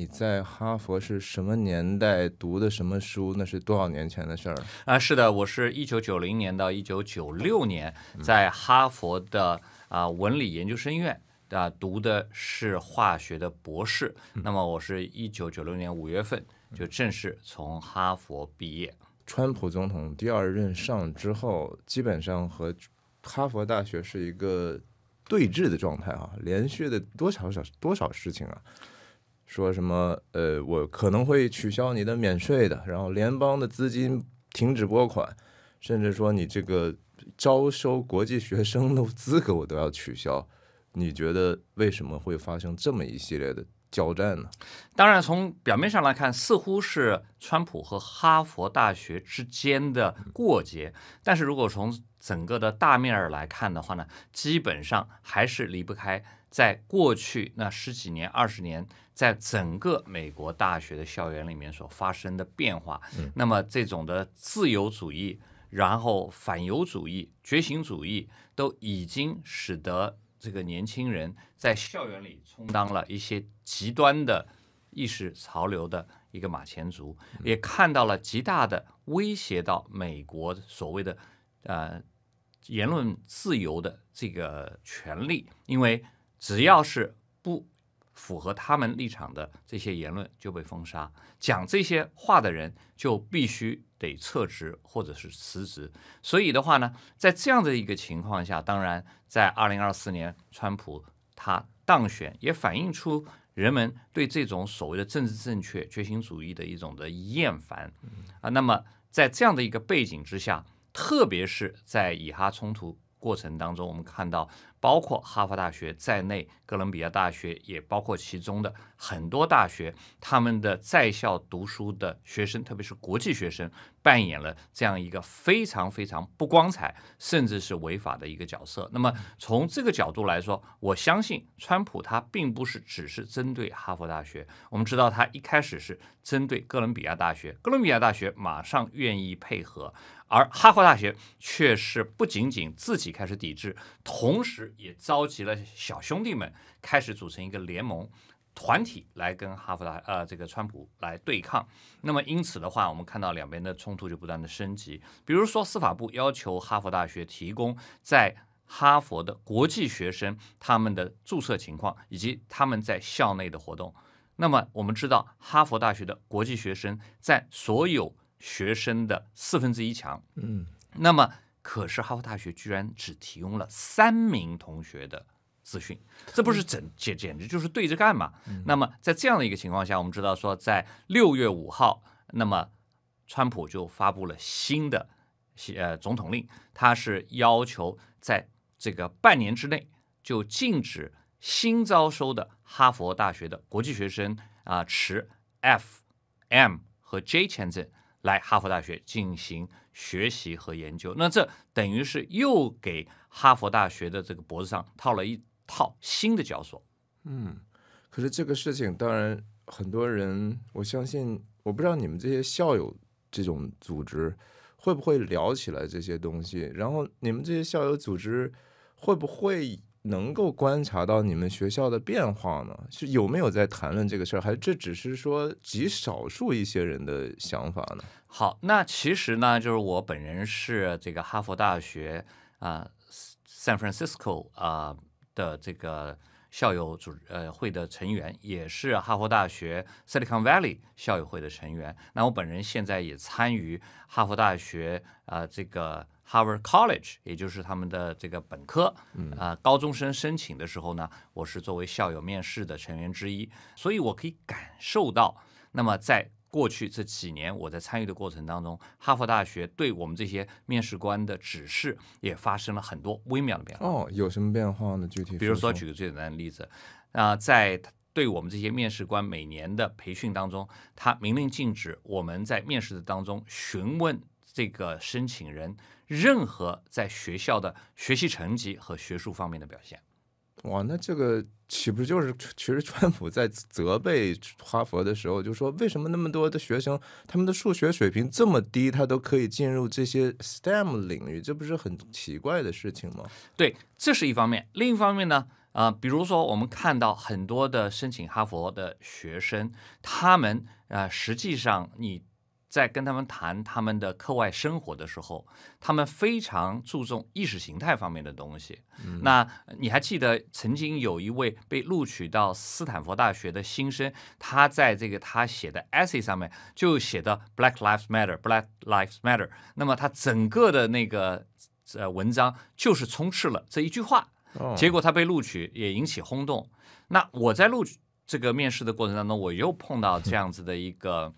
你在哈佛是什么年代读的什么书？那是多少年前的事儿是的，我是1990年到1996年在哈佛的文理研究生院读的是化学的博士。那么我是1996年5月份就正式从哈佛毕业。川普总统第2任上之后，基本上和哈佛大学是一个对峙的状态啊，连续的多少事情啊，说什么我可能会取消你的免税的，然后联邦的资金停止拨款，甚至说你这个招收国际学生的资格我都要取消。你觉得为什么会发生这么一系列的交战呢？当然，从表面上来看，似乎是川普和哈佛大学之间的过节，但是如果从整个的大面儿来看的话呢，基本上还是离不开在过去那10几年、20年，在整个美国大学的校园里面所发生的变化。那么这种的自由主义，然后反犹主义、觉醒主义，都已经使得这个年轻人在校园里充当了一些极端的意识潮流的一个马前卒，也看到了极大的威胁到美国所谓的言论自由的这个权利，因为只要是不符合他们立场的这些言论就被封杀，讲这些话的人就必须得撤职或者是辞职。所以的话呢，在这样的一个情况下，当然在2024年川普他当选，也反映出人们对这种所谓的政治正确、觉醒主义的一种的厌烦那么在这样的一个背景之下，特别是在以哈冲突过程当中，我们看到包括哈佛大学在内，哥伦比亚大学也包括其中的很多大学，他们的在校读书的学生，特别是国际学生，扮演了这样一个非常非常不光彩甚至是违法的一个角色。那么从这个角度来说，我相信川普他并不是只是针对哈佛大学，我们知道他一开始是针对哥伦比亚大学，哥伦比亚大学马上愿意配合，而哈佛大学却是不仅仅自己开始抵制，同时也召集了小兄弟们开始组成一个联盟团体来跟这个川普来对抗。那么因此的话，我们看到两边的冲突就不断的升级。比如说司法部要求哈佛大学提供在哈佛的国际学生他们的注册情况以及他们在校内的活动。那么我们知道哈佛大学的国际学生占所有学生的1/4强，那么可是哈佛大学居然只提供了3名同学的资讯，这不是简直就是对着干嘛？那么在这样的一个情况下，我们知道说在6月5号，那么川普就发布了新的总统令，他是要求在这个半年之内就禁止新招收的哈佛大学的国际学生持 F、M 和 J 签证来哈佛大学进行学习和研究。那这等于是又给哈佛大学的这个脖子上套了一套新的绞索。可是这个事情当然很多人，我相信，我不知道你们这些校友这种组织会不会聊起来这些东西，然后你们这些校友组织会不会能够观察到你们学校的变化呢？是有没有在谈论这个事儿，还是这只是说极少数一些人的想法呢？好，那其实呢，就是我本人是这个哈佛大学San Francisco 的这个校友会的成员，也是哈佛大学 Silicon Valley 校友会的成员。那我本人现在也参与哈佛大学这个 Harvard College， 也就是他们的这个本科高中生申请的时候呢，我是作为校友面试的成员之一，所以我可以感受到，那么在过去这几年我在参与的过程当中，哈佛大学对我们这些面试官的指示也发生了很多微妙的变化。有什么变化呢？具体比如说举个最简单的例子在对我们这些面试官每年的培训当中，他明令禁止我们在面试的当中询问这个申请人任何在学校的学习成绩和学术方面的表现。哇，那这个岂不就是其实川普在责备哈佛的时候就说，为什么那么多的学生他们的数学水平这么低，他都可以进入这些 STEM 领域，这不是很奇怪的事情吗？对，这是一方面。另一方面呢比如说我们看到很多的申请哈佛的学生，他们实际上你在跟他们谈他们的课外生活的时候，他们非常注重意识形态方面的东西。那你还记得曾经有一位被录取到斯坦福大学的新生，他在这个他写的 essay 上面就写的 Black Lives Matter, Black Lives Matter。那么他整个的那个文章就是充斥了这一句话。结果他被录取，也引起轰动。那我在这个面试的过程当中，我又碰到这样子的一个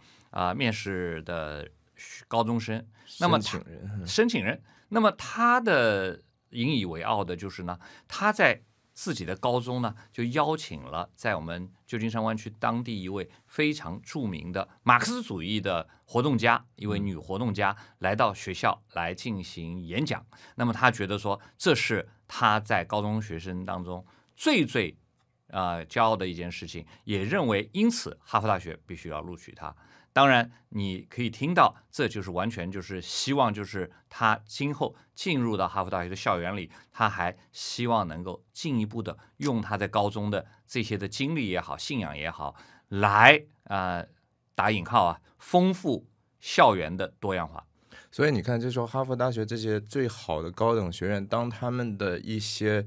面试的高中生，那么申请人，那么他的引以为傲的就是呢，他在自己的高中呢就邀请了在我们旧金山湾区当地一位非常著名的马克思主义的活动家，一位女活动家来到学校来进行演讲。那么他觉得说这是他在高中学生当中最骄傲的一件事情，也认为因此哈佛大学必须要录取他。当然你可以听到，这就是完全就是希望，就是他今后进入到哈佛大学的校园里，他还希望能够进一步的用他在高中的这些的经历也好，信仰也好，来打引号丰富校园的多样化。所以你看，这时候哈佛大学这些最好的高等学院，当他们的一些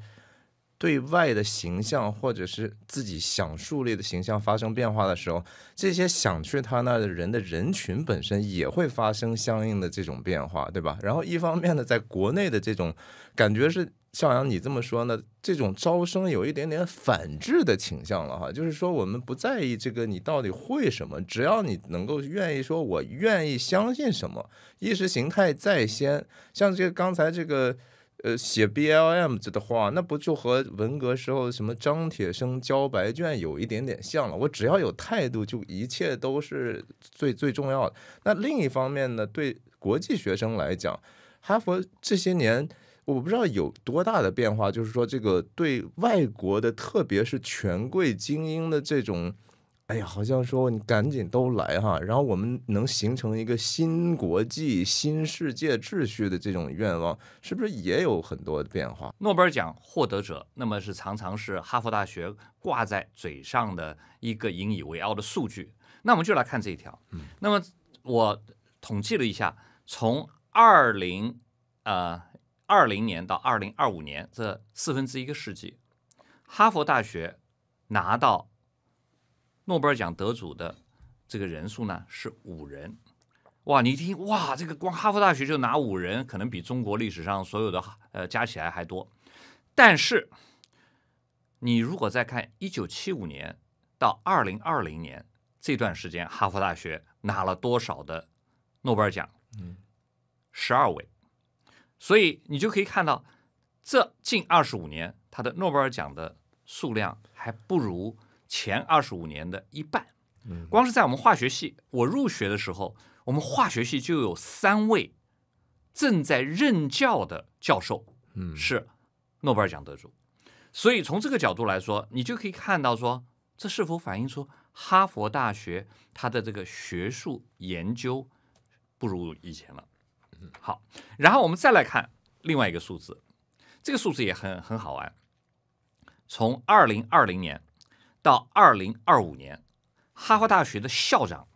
对外的形象或者是自己想树立的形象发生变化的时候，这些想去他那的人的人群本身也会发生相应的这种变化，对吧？然后一方面呢，在国内的这种感觉是向阳你这么说呢，这种招生有一点点反制的倾向了哈，就是说我们不在意这个你到底会什么，只要你能够愿意说我愿意相信什么，意识形态在先。像这个刚才这个写 BLM 的话，那不就和文革时候什么张铁生交白卷有一点点像了？我只要有态度，就一切都是最重要的。那另一方面呢，对国际学生来讲，哈佛这些年我不知道有多大的变化，就是说这个对外国的，特别是权贵精英的这种，哎呀，好像说你赶紧都来哈，然后我们能形成一个新国际、新世界秩序的这种愿望，是不是也有很多的变化？诺贝尔奖获得者，那么是常常是哈佛大学挂在嘴上的一个引以为傲的数据。那我们就来看这一条。那么我统计了一下，从20年到2025年这1/4个世纪，哈佛大学拿到诺贝尔奖得主的这个人数呢是5人。哇，你一听哇，这个光哈佛大学就拿5人，可能比中国历史上所有的加起来还多。但是你如果再看1975年到2020年这段时间，哈佛大学拿了多少的诺贝尔奖？12位。所以你就可以看到，这近25年，它的诺贝尔奖的数量还不如前25年的一半。光是在我们化学系，我入学的时候，我们化学系就有3位正在任教的教授是诺贝尔奖得主。所以从这个角度来说，你就可以看到说，这是否反映出哈佛大学它的这个学术研究不如以前了。好，然后我们再来看另外一个数字，这个数字也很好玩。从2020年到2025年，哈佛大学的校长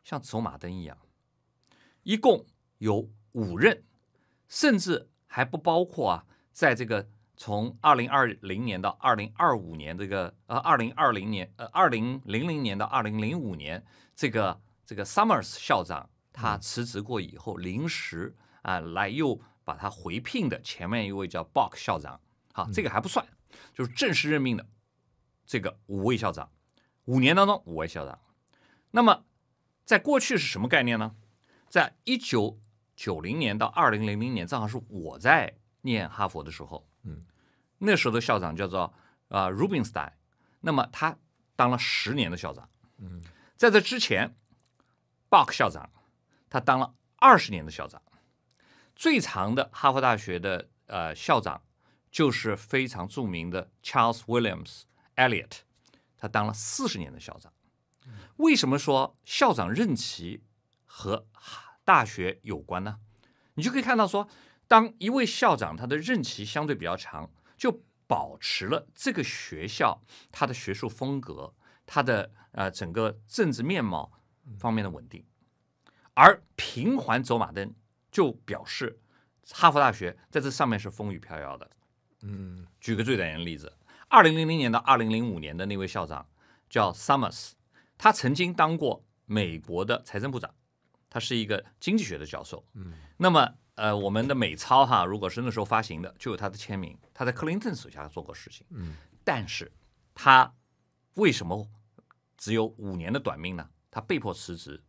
像走马灯一样，一共有5任，甚至还不包括在这个从2020年到2025年这个2000年到2005年这个 Summers 校长他辞职过以后，临时来又把他回聘的前面一位叫 Bok 校长，好，这个还不算，就是正式任命的这个5位校长，5年当中5位校长。那么在过去是什么概念呢？在1990年到2000年，正好是我在念哈佛的时候，那时候的校长叫做Rubinstein， 那么他当了10年的校长。在这之前 Bok 校长他当了20年的校长。最长的哈佛大学的校长就是非常著名的 Charles Williams Eliot， 他当了40年的校长。为什么说校长任期和大学有关呢？你就可以看到说，当一位校长他的任期相对比较长，就保持了这个学校它的学术风格、它的整个政治面貌方面的稳定。而平环走马灯就表示哈佛大学在这上面是风雨飘摇的。举个最简单的例子，2000年到2005年的那位校长叫 Summers， 他曾经当过美国的财政部长，他是一个经济学的教授。那么我们的美钞哈，如果是那时候发行的，就有他的签名。他在克林顿手下做过事情，但是他为什么只有5年的短命呢？他被迫辞职，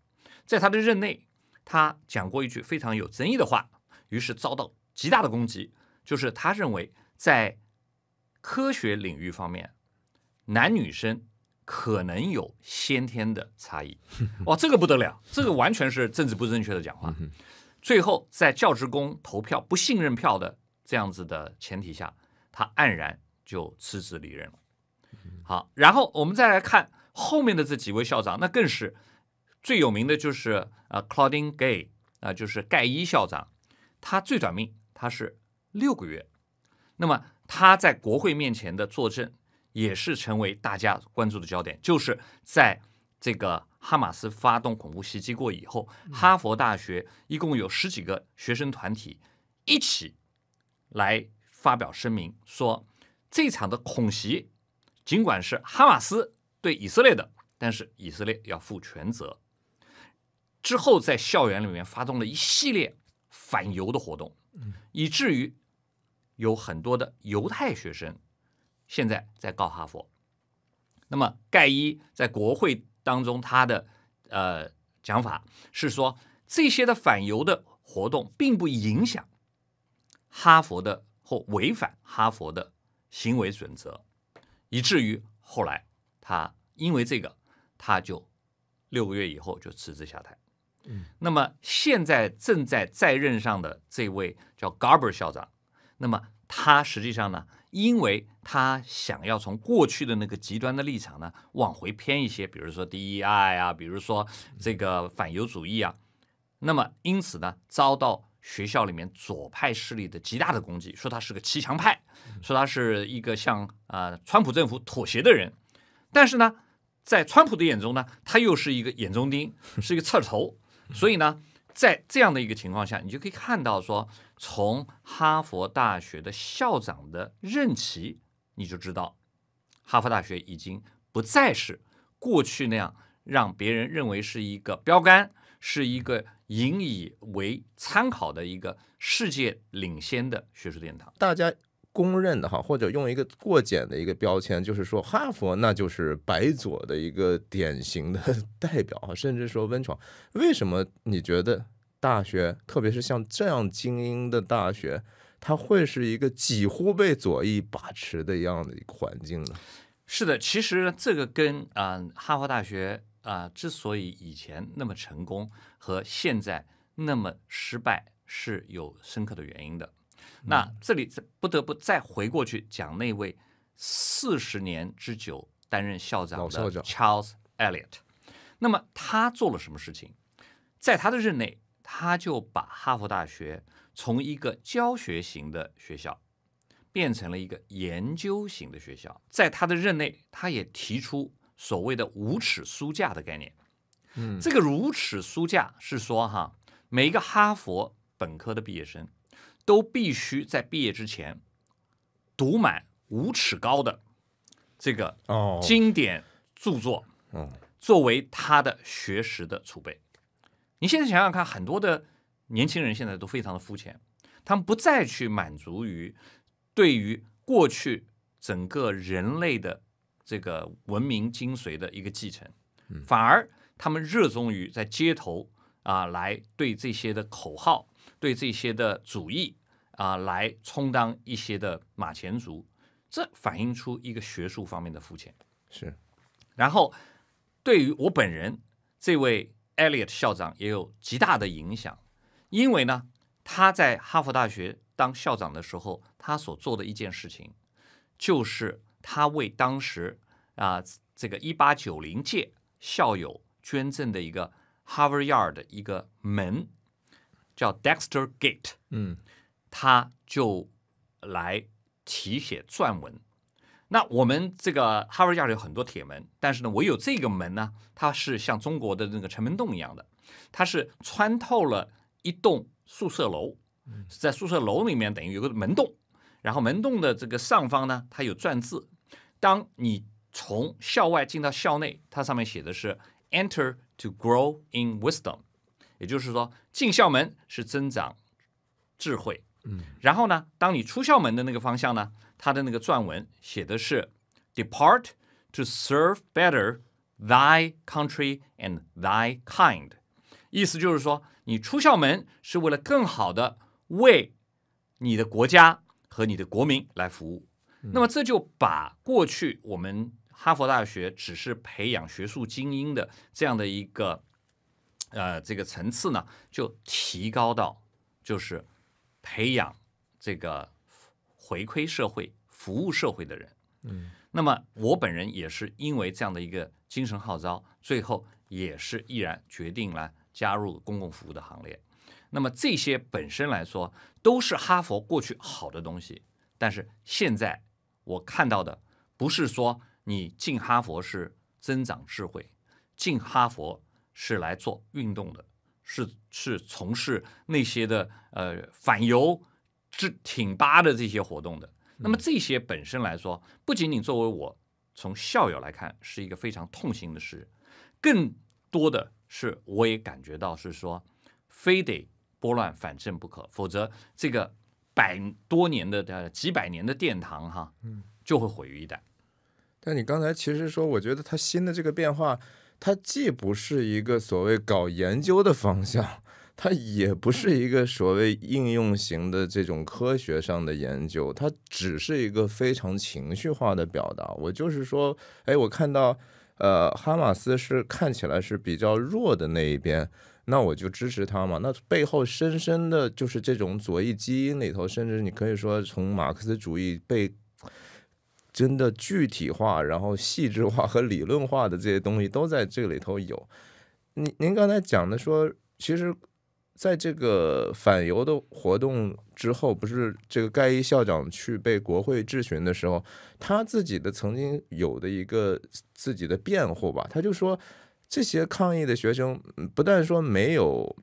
在他的任内，他讲过一句非常有争议的话，于是遭到极大的攻击，就是他认为在科学领域方面，男女生可能有先天的差异。哇，这个不得了，这个完全是政治不正确的讲话。最后，在教职工投票不信任票的这样子的前提下，他黯然就辞职离任了。好，然后我们再来看后面的这几位校长，那更是最有名的就是Claudine Gay 就是盖伊校长，他最短命，他是6个月。那么他在国会面前的作证，也是成为大家关注的焦点，就是在这个哈马斯发动恐怖袭击过以后，哈佛大学一共有10几个学生团体一起来发表声明，说这场的恐袭尽管是哈马斯对以色列的，但是以色列要负全责。之后在校园里面发动了一系列反犹的活动，以至于有很多的犹太学生现在在告哈佛。那么盖伊在国会当中他的讲法是说，这些的反犹的活动并不影响哈佛的或违反哈佛的行为准则，以至于后来他因为这个，他就6个月以后就辞职下台。那么现在正在任上的这位叫 Garber 校长，那么他实际上呢，因为他想要从过去的那个极端的立场呢往回偏一些，比如说 DEI 啊，比如说这个反犹主义啊，那么因此呢遭到学校里面左派势力的极大的攻击，说他是个骑墙派，说他是一个向川普政府妥协的人。但是呢，在川普的眼中呢，他又是一个眼中钉，是一个刺头。所以呢，在这样的一个情况下，你就可以看到说，从哈佛大学的校长的任期，你就知道哈佛大学已经不再是过去那样让别人认为是一个标杆，是一个引以为参考的一个世界领先的学术殿堂。大家公认的哈，或者用一个过简的一个标签，就是说哈佛那就是白左的一个典型的代表哈，甚至说温床。为什么你觉得大学，特别是像这样精英的大学，它会是一个几乎被左翼把持的一样的一个环境呢？是的，其实这个跟哈佛大学之所以以前那么成功和现在那么失败是有深刻的原因的。那这里不得不再回过去讲那位40年之久担任校长的 Charles Eliot。那么他做了什么事情？在他的任内，他就把哈佛大学从一个教学型的学校变成了一个研究型的学校。在他的任内，他也提出所谓的无耻书架的概念。这个无耻书架是说每一个哈佛本科的毕业生都必须在毕业之前读满5尺高的这个经典著作，作为他的学识的储备。你现在想想看，很多的年轻人现在都非常的肤浅，他们不再去满足于对于过去整个人类的这个文明精髓的一个继承，反而他们热衷于在街头来对这些的口号，对这些的主义来充当一些的马前卒，这反映出一个学术方面的肤浅。是，然后对于我本人，这位 Eliot 校长也有极大的影响，因为呢，他在哈佛大学当校长的时候，他所做的一件事情，就是他为当时这个1890届校友捐赠的一个 Harvard Yard 的一个门，叫 Dexter Gate。他就来题写撰文。那我们这个哈佛大学有很多铁门，但是呢，唯有这个门呢，它是像中国的那个城门洞一样的，它是穿透了一栋宿舍楼，在宿舍楼里面等于有个门洞，然后门洞的这个上方呢，它有篆字。当你从校外进到校内，它上面写的是 Enter to grow in wisdom， 也就是说进校门是增长智慧。然后呢，当你出校门的那个方向呢，它的那个篆文写的是 Depart to serve better thy country and thy kind， 意思就是说，你出校门是为了更好的为你的国家和你的国民来服务。那么这就把过去我们哈佛大学只是培养学术精英的这样的一个这个层次呢，就提高到就是培养这个回馈社会、服务社会的人。那么我本人也是因为这样的一个精神号召，最后也是毅然决定来加入公共服务的行列。那么这些本身来说都是哈佛过去好的东西，但是现在我看到的不是说你进哈佛是增长智慧，进哈佛是来做运动的，是从事那些的反犹挺拔的这些活动的。那么这些本身来说，不仅仅作为我从校友来看是一个非常痛心的事，更多的是我也感觉到是说，非得拨乱反正不可，否则这个100多年的几百年的殿堂哈，就会毁于一旦。但你刚才其实说，我觉得它新的这个变化，它既不是一个所谓搞研究的方向，它也不是一个所谓应用型的这种科学上的研究，它只是一个非常情绪化的表达。我就是说，我看到哈马斯是看起来是比较弱的那一边，那我就支持他嘛。那背后深深的就是这种左翼基因里头，甚至你可以说从马克思主义被真的具体化，然后细致化和理论化的这些东西都在这个里头有。您刚才讲的说，其实在这个反犹的活动之后，不是这个盖伊校长去被国会质询的时候，他自己的曾经有的一个自己的辩护吧，他就说这些抗议的学生不但说没有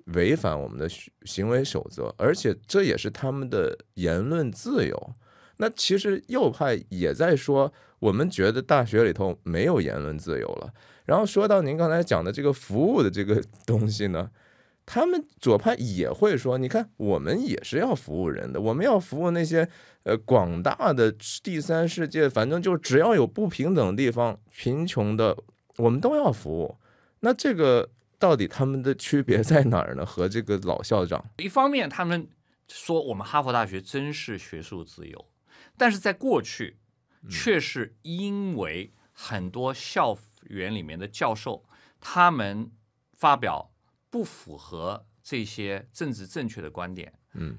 违反我们的行为守则，而且这也是他们的言论自由。那其实右派也在说，我们觉得大学里头没有言论自由了。然后说到您刚才讲的这个服务的这个东西呢，他们左派也会说，你看我们也是要服务人的，我们要服务那些广大的第三世界，反正就只要有不平等的地方、贫穷的，我们都要服务。那这个到底他们的区别在哪儿呢？和这个老校长，一方面他们说我们哈佛大学真是学术自由，但是在过去却是因为很多校园里面的教授他们发表不符合这些政治正确的观点，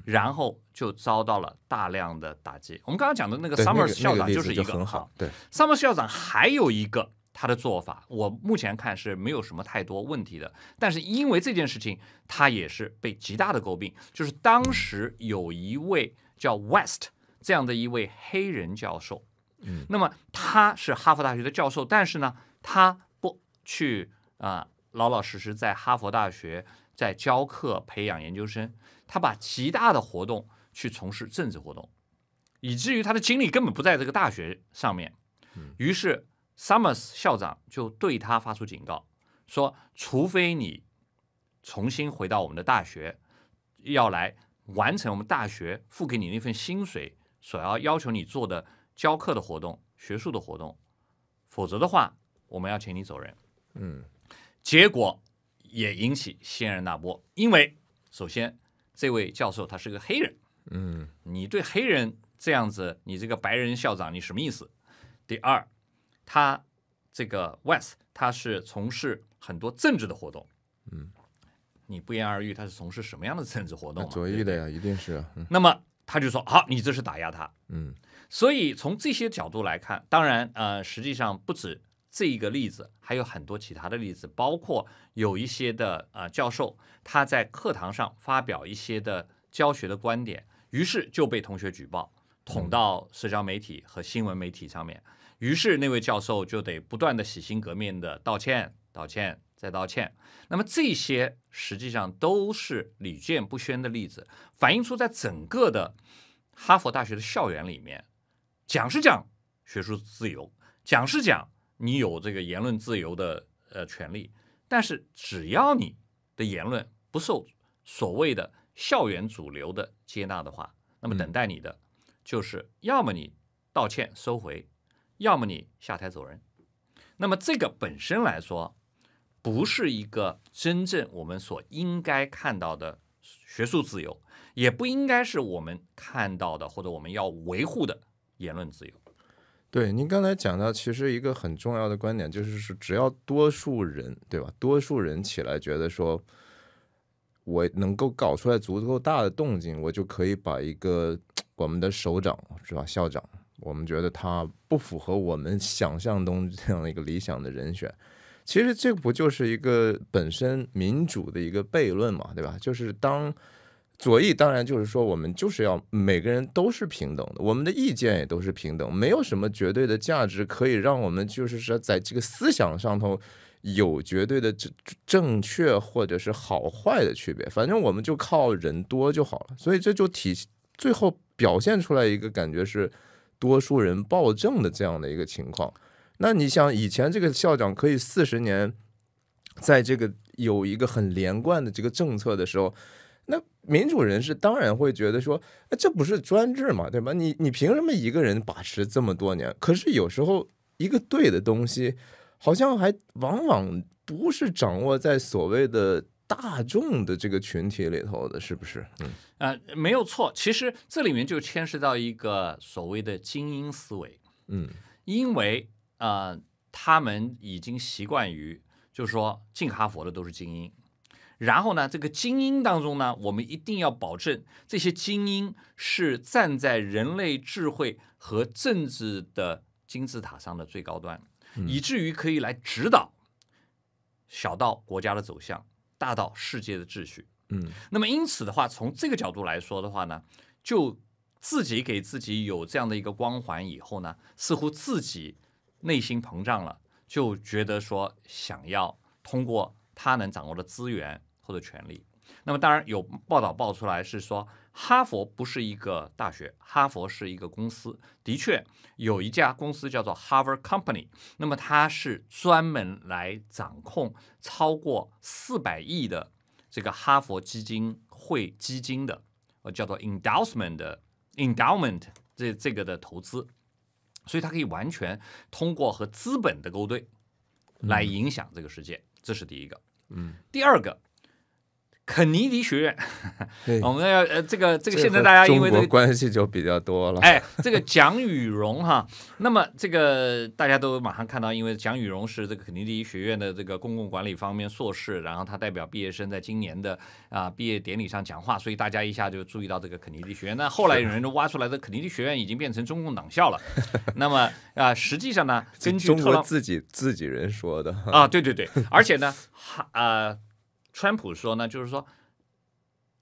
然后就遭到了大量的打击。我们刚刚讲的那个 Summers 校长就是一个很好，对 Summers 校长还有一个他的做法，我目前看是没有什么太多问题的，但是因为这件事情，他也是被极大的诟病。就是当时有一位叫 West 这样的一位黑人教授，那么他是哈佛大学的教授，但是呢，他不去老老实实在哈佛大学在教课培养研究生，他把极大的活动去从事政治活动，以至于他的精力根本不在这个大学上面。于是Summers 校长就对他发出警告，说除非你重新回到我们的大学，要来完成我们大学付给你那份薪水所要求你做的教课的活动、学术的活动，否则的话，我们要请你走人。结果也引起轩然大波，因为首先这位教授他是个黑人，你对黑人这样子，你这个白人校长你什么意思？第二，他这个 West 他是从事很多政治的活动，你不言而喻他是从事什么样的政治活动嘛？左翼的呀，一定是那么他就说好，你这是打压他。所以从这些角度来看，当然实际上不止这一个例子，还有很多其他的例子，包括有一些的教授他在课堂上发表一些的教学的观点，于是就被同学举报，捅到社交媒体和新闻媒体上面。于是那位教授就得不断的洗心革面的道歉、道歉再道歉。那么这些实际上都是屡见不鲜的例子，反映出在整个的哈佛大学的校园里面，讲是讲学术自由，讲是讲你有这个言论自由的权利，但是只要你的言论不受所谓的校园主流的接纳的话，那么等待你的就是要么你道歉收回，要么你下台走人。那么这个本身来说，不是一个真正我们所应该看到的学术自由，也不应该是我们看到的或者我们要维护的言论自由。对，您刚才讲到，其实一个很重要的观点就是只要多数人，对吧？多数人起来觉得说，我能够搞出来足够大的动静，我就可以把一个我们的首长是吧，校长，我们觉得他不符合我们想象中这样一个理想的人选。其实这不就是一个本身民主的一个悖论嘛，对吧？就是当左翼当然就是说，我们就是要每个人都是平等的，我们的意见也都是平等，没有什么绝对的价值可以让我们就是说在这个思想上头有绝对的正确或者是好坏的区别，反正我们就靠人多就好了。所以这就最后表现出来一个感觉是多数人暴政的这样的一个情况。那你想，以前这个校长可以40年，在这个有一个很连贯的这个政策的时候，那民主人士当然会觉得说，这不是专制嘛，对吧？你凭什么一个人把持这么多年？可是有时候一个对的东西，好像还往往不是掌握在所谓的大众的这个群体里头的，是不是？没有错。其实这里面就牵涉到一个所谓的精英思维。因为他们已经习惯于，就是说进哈佛的都是精英，然后呢，这个精英当中呢，我们一定要保证这些精英是站在人类智慧和政治的金字塔上的最高端，以至于可以来指导小到国家的走向，大到世界的秩序。那么因此的话，从这个角度来说的话呢，就自己给自己有这样的一个光环以后呢，似乎自己内心膨胀了，就觉得说想要通过他能掌握的资源或者权利。那么当然有报道爆出来是说，哈佛不是一个大学，哈佛是一个公司。的确有一家公司叫做 Harvard Company， 那么它是专门来掌控超过400亿的这个哈佛基金会基金的，叫做 endowment 这个的投资。所以它可以完全通过和资本的勾兑来影响这个世界，这是第一个。第二个，肯尼迪学院，我们要这个现在大家因为这个关系就比较多了。这个蒋宇荣哈，那么这个大家都马上看到，因为蒋宇荣是这个肯尼迪学院的这个公共管理方面硕士，然后他代表毕业生在今年的毕业典礼上讲话，所以大家一下就注意到这个肯尼迪学院。那后来有人就挖出来的肯尼迪学院已经变成中共党校了。那么实际上呢，根据中国自己人说的对，而且呢，川普说呢，就是说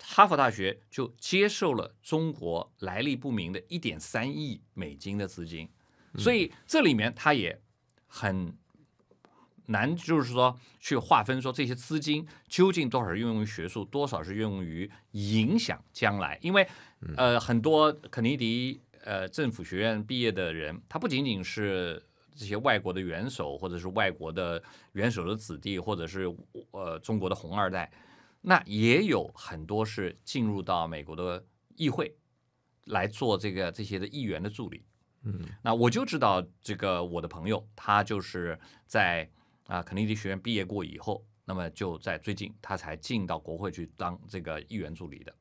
哈佛大学就接受了中国来历不明的1.3亿美金的资金，所以这里面他也很难，就是说去划分说这些资金究竟多少是用于学术，多少是用于影响将来。因为很多肯尼迪政府学院毕业的人，他不仅仅是这些外国的元首，或者是外国的元首的子弟，或者是中国的红二代，那也有很多是进入到美国的议会来做这些的议员的助理。那我就知道这个我的朋友，他就是在肯尼迪学院毕业过以后，那么就在最近他才进到国会去当这个议员助理的。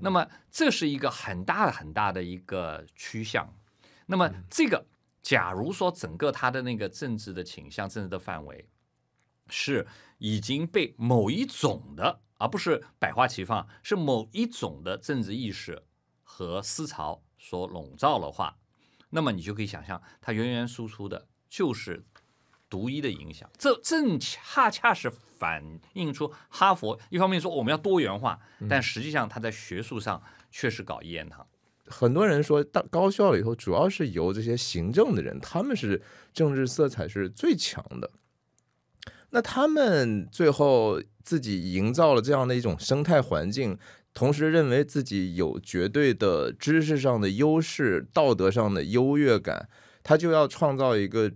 那么这是一个很大的一个趋向。那么这个假如说整个他的那个政治的倾向、政治的范围是已经被某一种的，而不是百花齐放，是某一种的政治意识和思潮所笼罩的话，那么你就可以想象，它源源输出的就是独一的影响。这正恰恰是反映出哈佛一方面说我们要多元化，但实际上它在学术上却是搞一言堂。很多人说高校里头主要是由这些行政的人，他们是政治色彩是最强的。那他们最后自己营造了这样的一种生态环境，同时认为自己有绝对的知识上的优势、道德上的优越感，他就要创造一个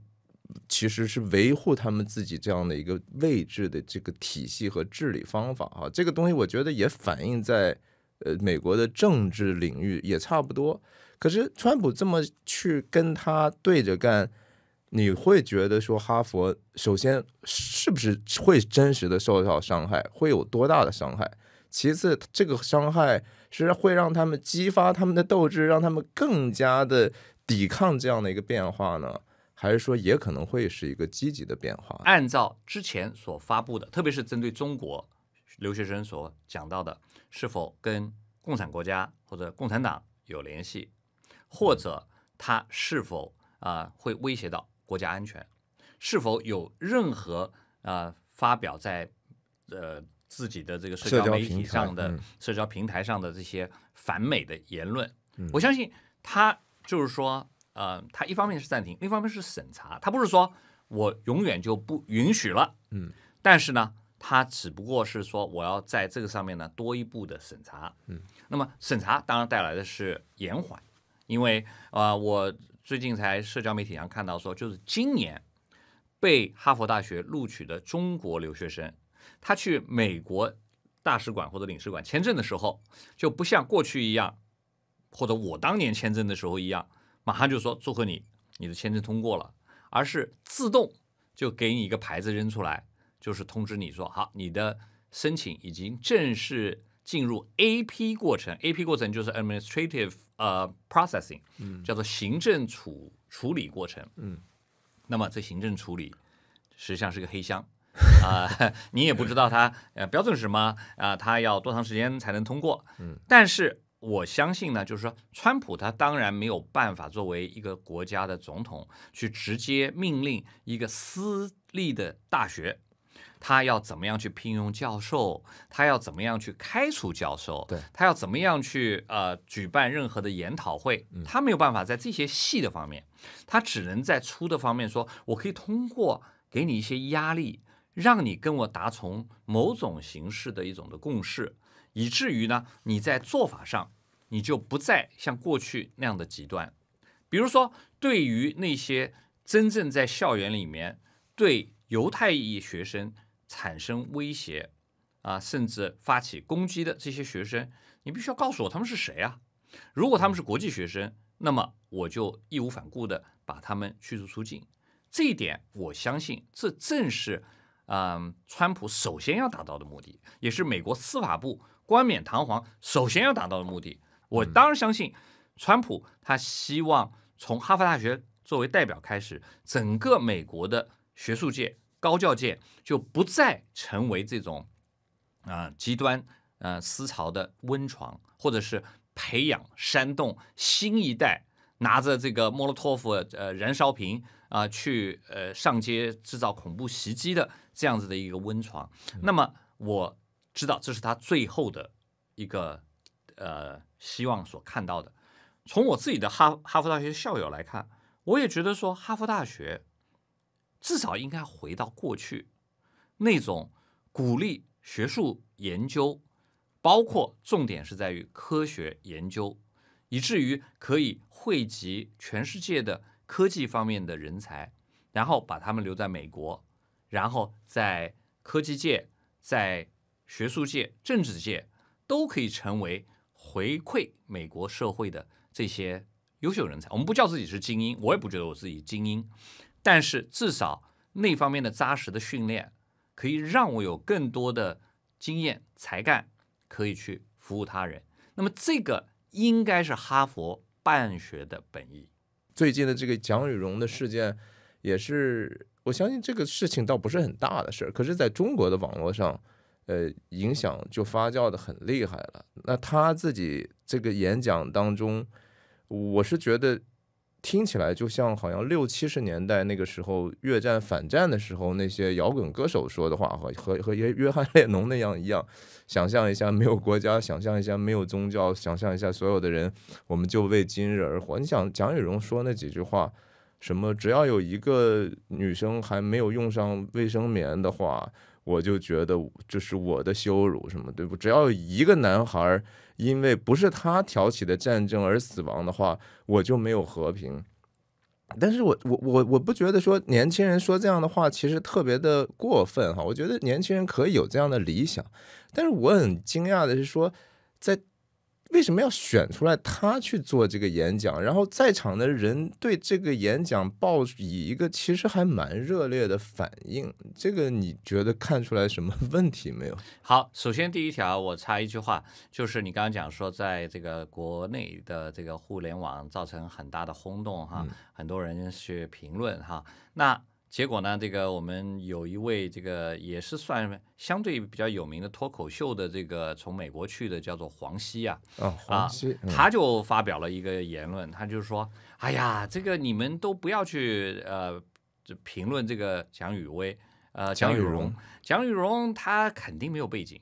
其实是维护他们自己这样的一个位置的这个体系和治理方法啊。这个东西我觉得也反映在美国的政治领域也差不多。可是川普这么去跟他对着干，你会觉得说哈佛首先是不是会真实的受到伤害，会有多大的伤害？其次，这个伤害是会让他们激发他们的斗志，让他们更加的抵抗这样的一个变化呢？还是说也可能会是一个积极的变化？按照之前所发布的，特别是针对中国留学生所讲到的，是否跟共产国家或者共产党有联系，或者他是否会威胁到国家安全，是否有任何发表在自己的这个社交媒体上的社交平台上的这些反美的言论，我相信他就是说他一方面是暂停，另一方面是审查，他不是说我永远就不允许了，但是呢，他只不过是说我要在这个上面呢多一步的审查，那么审查当然带来的是延缓，因为我最近才社交媒体上看到说，就是今年被哈佛大学录取的中国留学生，他去美国大使馆或者领事馆签证的时候，就不像过去一样，或者我当年签证的时候一样，马上就说祝贺你的签证通过了，而是自动就给你一个牌子扔出来，就是通知你说好，你的申请已经正式进入 AP 过程。 AP 过程就是 administrative processing，叫做行政处理过程。那么这行政处理实际上是个黑箱你也不知道它标准是什么它要多长时间才能通过。但是我相信呢，就是说川普他当然没有办法作为一个国家的总统去直接命令一个私立的大学他要怎么样去聘用教授，他要怎么样去开除教授，他要怎么样去举办任何的研讨会，他没有办法在这些细的方面，他只能在粗的方面说，我可以通过给你一些压力，让你跟我达成某种形式的一种的共识，以至于呢，你在做法上你就不再像过去那样的极端。比如说，对于那些真正在校园里面对犹太裔学生产生威胁甚至发起攻击的这些学生，你必须要告诉我他们是谁啊？如果他们是国际学生，那么我就义无反顾的把他们驱逐出境。这一点我相信这正是川普首先要达到的目的，也是美国司法部冠冕堂皇首先要达到的目的。我当然相信川普他希望从哈佛大学作为代表开始，整个美国的学术界高教界就不再成为这种极端思潮的温床，或者是培养煽动新一代拿着这个莫洛托夫燃烧瓶去上街制造恐怖袭击的这样子的一个温床。那么我知道这是他最后的一个希望所看到的。从我自己的哈佛大学校友来看，我也觉得说哈佛大学至少应该回到过去那种鼓励学术研究，包括重点是在于科学研究，以至于可以汇集全世界的科技方面的人才，然后把他们留在美国，然后在科技界、在学术界、政治界都可以成为回馈美国社会的这些优秀人才。我们不叫自己是精英，我也不觉得我自己精英，但是至少那方面的扎实的训练可以让我有更多的经验才干，可以去服务他人。那么这个应该是哈佛办学的本意。最近的这个蒋宇荣的事件也是，我相信这个事情倒不是很大的事，可是在中国的网络上影响就发酵的很厉害了。那他自己这个演讲当中，我是觉得听起来就像好像60、70年代那个时候越战反战的时候那些摇滚歌手说的话，和约翰列侬那样一样。想象一下没有国家，想象一下没有宗教，想象一下所有的人，我们就为今日而活。你想蒋雨蓉说那几句话，什么只要有一个女生还没有用上卫生棉的话，我就觉得这是我的羞辱，什么对不？只要有一个男孩因为不是他挑起的战争而死亡的话，我就没有和平。但是我不觉得说年轻人说这样的话其实特别的过分哈，我觉得年轻人可以有这样的理想，但是我很惊讶的是说，在为什么要选出来他去做这个演讲，然后在场的人对这个演讲抱以一个其实还蛮热烈的反应，这个你觉得看出来什么问题没有？好，首先第一条我插一句话，就是你刚刚讲说，在这个国内的这个互联网造成很大的轰动哈，很多人去评论哈，那结果呢，这个我们有一位这个也是算相对比较有名的脱口秀的这个从美国去的叫做黄西啊，黄西，他就发表了一个言论，他就说，哎呀，这个你们都不要去评论这个蒋雨蓉，蒋雨蓉她肯定没有背景，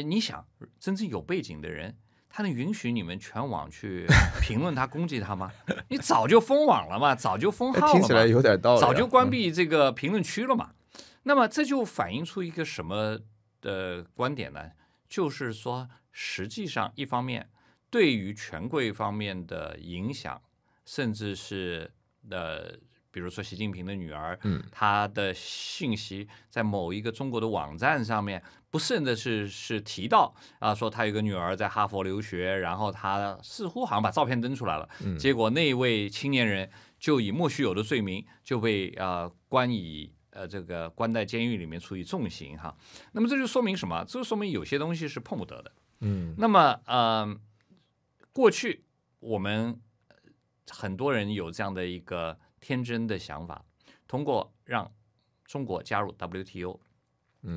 你想真正有背景的人，他能允许你们全网去评论他、攻击他吗？你早就封网了嘛，早就封号了嘛，听起来有点道理，早就关闭这个评论区了嘛。那么这就反映出一个什么的观点呢？就是说，实际上一方面对于权贵方面的影响，甚至是比如说习近平的女儿，她的信息在某一个中国的网站上面不慎的是提到说她有个女儿在哈佛留学，然后她似乎好像把照片登出来了，结果那位青年人就以莫须有的罪名就被关在监狱里面处以重刑哈。那么这就说明什么？这就说明有些东西是碰不得的。那么过去我们很多人有这样的一个天真的想法，通过让中国加入 WTO，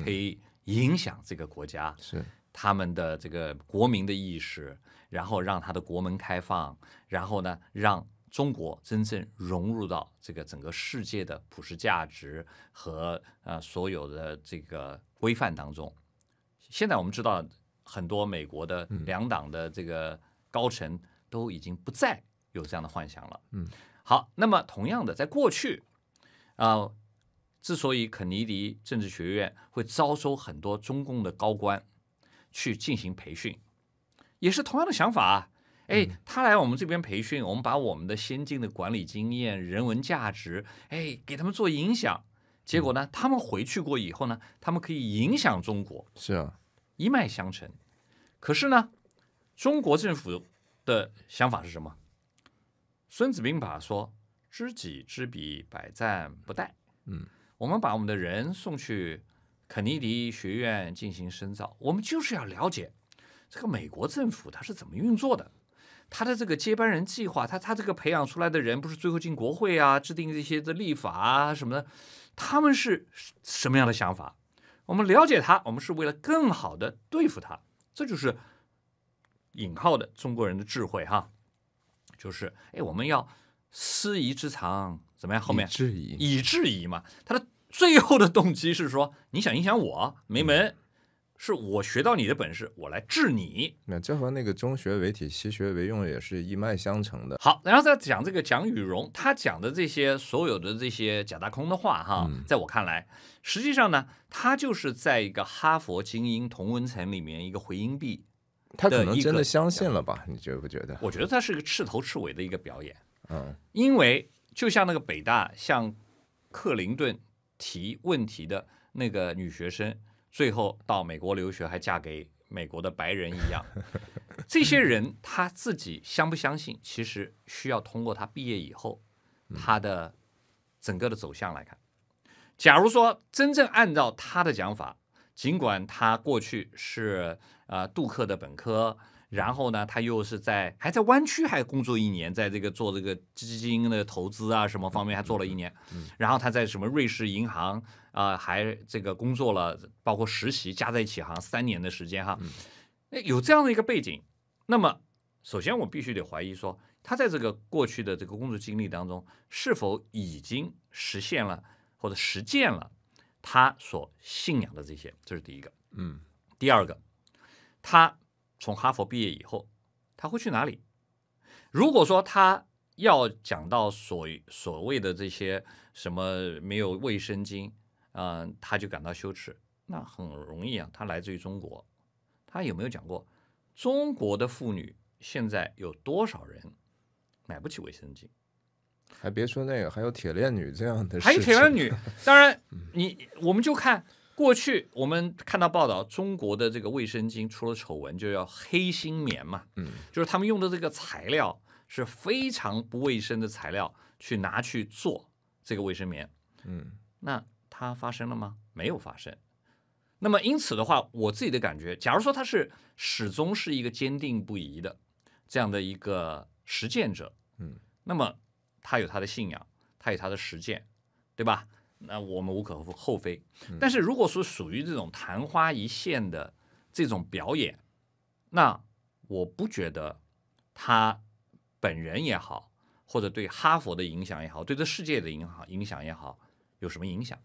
可以影响这个国家，是他们的这个国民的意识，然后让他的国门开放，然后呢，让中国真正融入到这个整个世界的普世价值和所有的这个规范当中。现在我们知道，很多美国的两党的这个高层都已经不再有这样的幻想了。好，那么同样的，在过去之所以肯尼迪政治学院会招收很多中共的高官去进行培训，也是同样的想法啊。他来我们这边培训，我们把我们的先进的管理经验、人文价值，给他们做影响。结果呢，他们回去过以后呢，他们可以影响中国，是啊，一脉相承。可是呢，中国政府的想法是什么？孙子兵法说：“知己知彼，百战不殆。”我们把我们的人送去肯尼迪学院进行深造，我们就是要了解这个美国政府它是怎么运作的。他的这个接班人计划，他这个培养出来的人，不是最后进国会啊，制定这些的立法啊什么的，他们是什么样的想法？我们了解他，我们是为了更好的对付他，这就是引号的中国人的智慧哈，就是我们要师夷之长，怎么样？后面以制夷嘛，他的最后的动机是说，你想影响我没门。是我学到你的本事，我来治你。那这和那个中学为体，西学为用也是一脉相承的。好，然后再讲这个蒋雨蓉，他讲的这些所有的这些假大空的话哈，在我看来，实际上呢，他就是在一个哈佛精英同温层里面一个回音壁。他可能真的相信了吧？你觉不觉得？我觉得他是个彻头彻尾的一个表演。因为就像那个北大向克林顿提问题的那个女学生，最后到美国留学还嫁给美国的白人一样，这些人他自己相不相信，其实需要通过他毕业以后他的整个的走向来看。假如说真正按照他的讲法，尽管他过去是杜克的本科，然后呢他又是还在湾区还工作1年，在这个做这个基金的投资啊什么方面还做了1年，然后他在什么瑞士银行还这个工作了，包括实习加在一起好像3年的时间哈，有这样的一个背景，那么首先我必须得怀疑说，他在这个过去的这个工作经历当中，是否已经实现了或者实践了他所信仰的这些，这是第一个。第二个，他从哈佛毕业以后，他会去哪里？如果说他要讲到所谓的这些什么没有卫生巾，他就感到羞耻，那很容易啊。他来自于中国，他有没有讲过中国的妇女现在有多少人买不起卫生巾？还别说那个，还有铁链女这样的事情，还有铁链女。当然，我们就看过去我们看到报道，中国的这个卫生巾出了丑闻，就叫黑心棉嘛，就是他们用的这个材料是非常不卫生的材料，去拿去做这个卫生棉。那它发生了吗？没有发生。那么因此的话，我自己的感觉，假如说他是始终是一个坚定不移的这样的一个实践者，那么他有他的信仰，他有他的实践，对吧？那我们无可厚非。但是如果说属于这种昙花一现的这种表演，那我不觉得他本人也好，或者对哈佛的影响也好，对这世界的影响也好，有什么影响？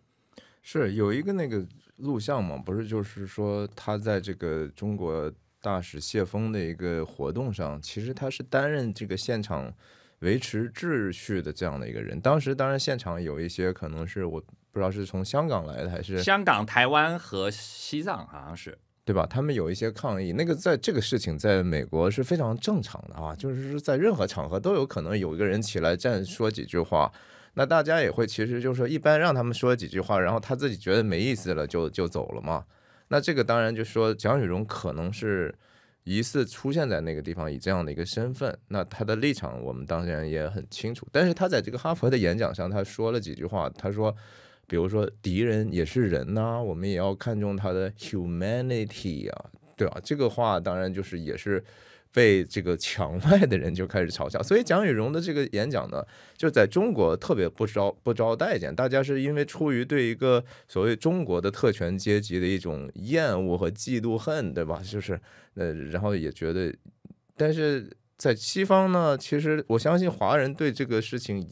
是有一个那个录像嘛，不是就是说他在这个中国大使谢峰的一个活动上，其实他是担任这个现场维持秩序的这样的一个人。当时当然现场有一些可能是我不知道是从香港来的还是香港、台湾和西藏好像是，对吧？他们有一些抗议，那个在这个事情在美国是非常正常的啊，就是在任何场合都有可能有一个人起来站说几句话，那大家也会其实就是说一般让他们说几句话，然后他自己觉得没意思了就走了嘛。那这个当然就说蒋雨荣可能是疑似出现在那个地方以这样的一个身份，那他的立场我们当然也很清楚。但是他在这个哈佛的演讲上，他说了几句话，他说，比如说敌人也是人呐，我们也要看重他的 humanity 啊，对吧？这个话当然就是也是被这个墙外的人就开始嘲笑，所以蒋雨荣的这个演讲呢，就在中国特别不招待见，大家是因为出于对一个所谓中国的特权阶级的一种厌恶和嫉妒恨，对吧？就是然后也觉得，但是在西方呢，其实我相信华人对这个事情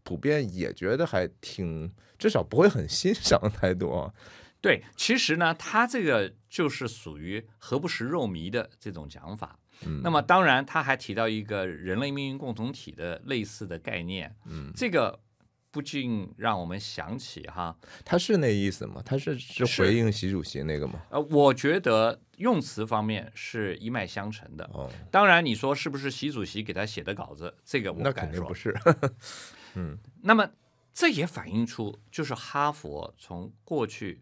普遍也觉得还挺，至少不会很欣赏太多。对，其实呢，他这个就是属于何不食肉糜的这种讲法。那么当然，他还提到一个人类命运共同体的类似的概念。这个不禁让我们想起哈，他是那意思吗？他是回应习主席那个吗？我觉得用词方面是一脉相承的。当然你说是不是习主席给他写的稿子，这个我那敢说肯定不是。那么这也反映出，就是哈佛从过去